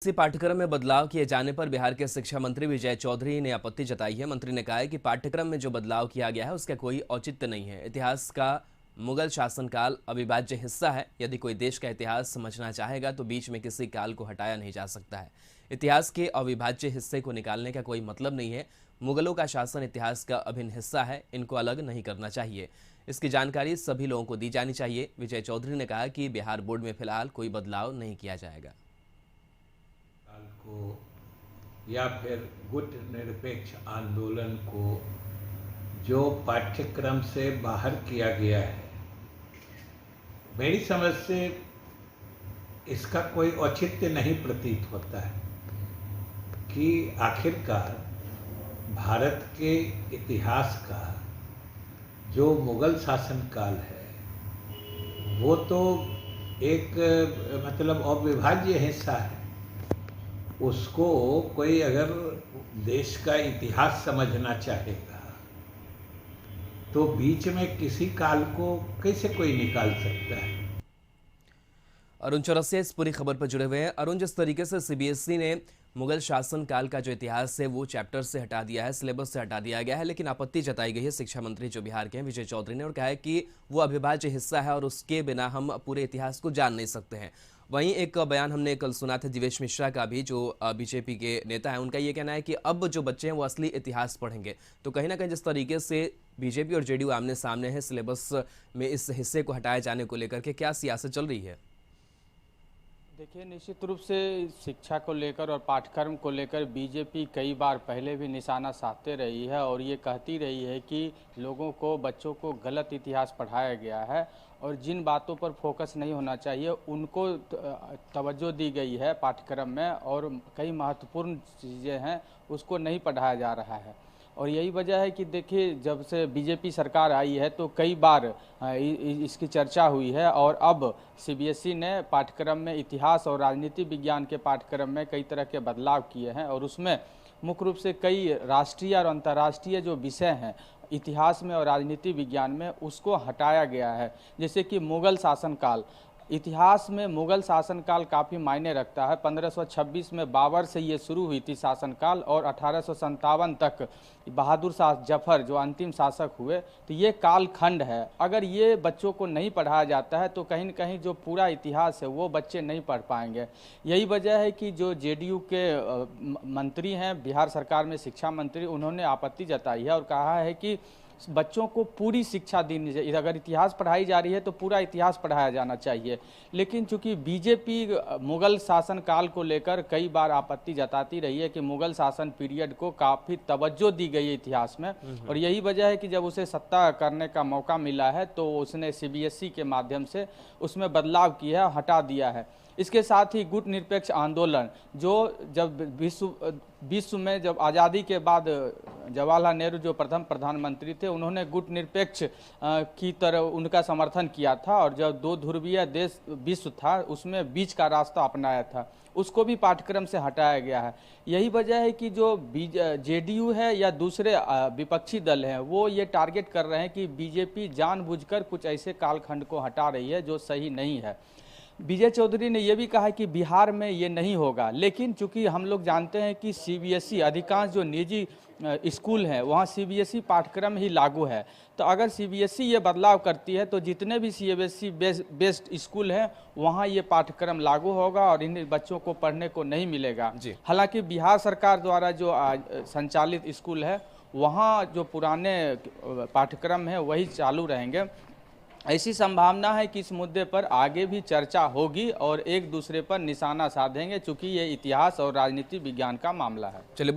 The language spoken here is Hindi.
इसी पाठ्यक्रम में बदलाव किए जाने पर बिहार के शिक्षा मंत्री विजय चौधरी ने आपत्ति जताई है। मंत्री ने कहा है कि पाठ्यक्रम में जो बदलाव किया गया है उसका कोई औचित्य नहीं है। इतिहास का मुगल शासनकाल अविभाज्य हिस्सा है। यदि कोई देश का इतिहास समझना चाहेगा तो बीच में किसी काल को हटाया नहीं जा सकता है। इतिहास के अविभाज्य हिस्से को निकालने का कोई मतलब नहीं है। मुगलों का शासन इतिहास का अभिन्न हिस्सा है, इनको अलग नहीं करना चाहिए। इसकी जानकारी सभी लोगों को दी जानी चाहिए। विजय चौधरी ने कहा कि बिहार बोर्ड में फिलहाल कोई बदलाव नहीं किया जाएगा। को या फिर गुट निरपेक्ष आंदोलन को जो पाठ्यक्रम से बाहर किया गया है, मेरी समझ से इसका कोई औचित्य नहीं प्रतीत होता है कि आखिरकार भारत के इतिहास का जो मुगल शासनकाल है वो तो एक मतलब अविभाज्य हिस्सा है। उसको कोई अगर देश का इतिहास समझना चाहेगा तो बीच में किसी काल को कैसे कोई निकाल सकता है। अरुण चौरसिया इस पूरी खबर पर जुड़े हुए हैं। अरुण, जिस तरीके से सीबीएसई ने मुगल शासन काल का जो इतिहास है वो चैप्टर से हटा दिया है, सिलेबस से हटा दिया गया है, लेकिन आपत्ति जताई गई है शिक्षा मंत्री जो बिहार के हैं विजय चौधरी ने, और कहा है कि वो अविभाज्य हिस्सा है और उसके बिना हम पूरे इतिहास को जान नहीं सकते हैं। वहीं एक बयान हमने कल सुना था दिवेश मिश्रा का भी, जो बीजेपी के नेता है। उनका ये कहना है कि अब जो बच्चे हैं वो असली इतिहास पढ़ेंगे। तो कहीं ना कहीं जिस तरीके से बीजेपी और जेडीयू आमने सामने है, सिलेबस में इस हिस्से को हटाए जाने को लेकर के क्या सियासत चल रही है? देखिए, निश्चित रूप से शिक्षा को लेकर और पाठ्यक्रम को लेकर बीजेपी कई बार पहले भी निशाना साधते रही है और ये कहती रही है कि लोगों को, बच्चों को गलत इतिहास पढ़ाया गया है और जिन बातों पर फोकस नहीं होना चाहिए उनको तवज्जो दी गई है पाठ्यक्रम में, और कई महत्वपूर्ण चीज़ें हैं उसको नहीं पढ़ाया जा रहा है। और यही वजह है कि देखिए, जब से बीजेपी सरकार आई है तो कई बार इसकी चर्चा हुई है और अब सीबीएसई ने पाठ्यक्रम में इतिहास और राजनीति विज्ञान के पाठ्यक्रम में कई तरह के बदलाव किए हैं और उसमें मुख्य रूप से कई राष्ट्रीय और अंतर्राष्ट्रीय जो विषय हैं इतिहास में और राजनीति विज्ञान में उसको हटाया गया है। जैसे कि मुगल शासनकाल, इतिहास में मुगल शासनकाल काफ़ी मायने रखता है। 1526 में बाबर से ये शुरू हुई थी शासनकाल और 1857 तक बहादुर शाह जफर जो अंतिम शासक हुए, तो ये कालखंड है। अगर ये बच्चों को नहीं पढ़ाया जाता है तो कहीं न कहीं जो पूरा इतिहास है वो बच्चे नहीं पढ़ पाएंगे। यही वजह है कि जो जेडीयू के मंत्री हैं बिहार सरकार में, शिक्षा मंत्री, उन्होंने आपत्ति जताई है और कहा है कि बच्चों को पूरी शिक्षा देनी चाहिए। अगर इतिहास पढ़ाई जा रही है तो पूरा इतिहास पढ़ाया जाना चाहिए। लेकिन चूंकि बीजेपी मुगल शासन काल को लेकर कई बार आपत्ति जताती रही है कि मुगल शासन पीरियड को काफ़ी तवज्जो दी गई है इतिहास में, और यही वजह है कि जब उसे सत्ता करने का मौका मिला है तो उसने सीबीएसई के माध्यम से उसमें बदलाव किया, हटा दिया है। इसके साथ ही गुट निरपेक्ष आंदोलन, जो जब विश्व में जब आज़ादी के बाद जवाहरलाल नेहरू जो प्रथम प्रधानमंत्री थे उन्होंने गुट निरपेक्ष की तरह उनका समर्थन किया था, और जब दो ध्रुवीय देश विश्व था उसमें बीच का रास्ता अपनाया था, उसको भी पाठ्यक्रम से हटाया गया है। यही वजह है कि जो जेडीयू है या दूसरे विपक्षी दल हैं वो ये टारगेट कर रहे हैं कि बीजेपी जानबूझकर कुछ ऐसे कालखंड को हटा रही है जो सही नहीं है। विजय चौधरी ने यह भी कहा कि बिहार में ये नहीं होगा, लेकिन चूंकि हम लोग जानते हैं कि सीबीएसई, अधिकांश जो निजी स्कूल हैं वहाँ सीबीएसई पाठ्यक्रम ही लागू है। तो अगर सीबीएसई ये बदलाव करती है तो जितने भी सीबीएसई बेस्ड स्कूल हैं वहाँ ये पाठ्यक्रम लागू होगा और इन बच्चों को पढ़ने को नहीं मिलेगा। हालांकि बिहार सरकार द्वारा जो संचालित स्कूल है वहाँ जो पुराने पाठ्यक्रम है वही चालू रहेंगे। ऐसी संभावना है कि इस मुद्दे पर आगे भी चर्चा होगी और एक दूसरे पर निशाना साधेंगे, चूंकि ये इतिहास और राजनीति विज्ञान का मामला है। चलिए।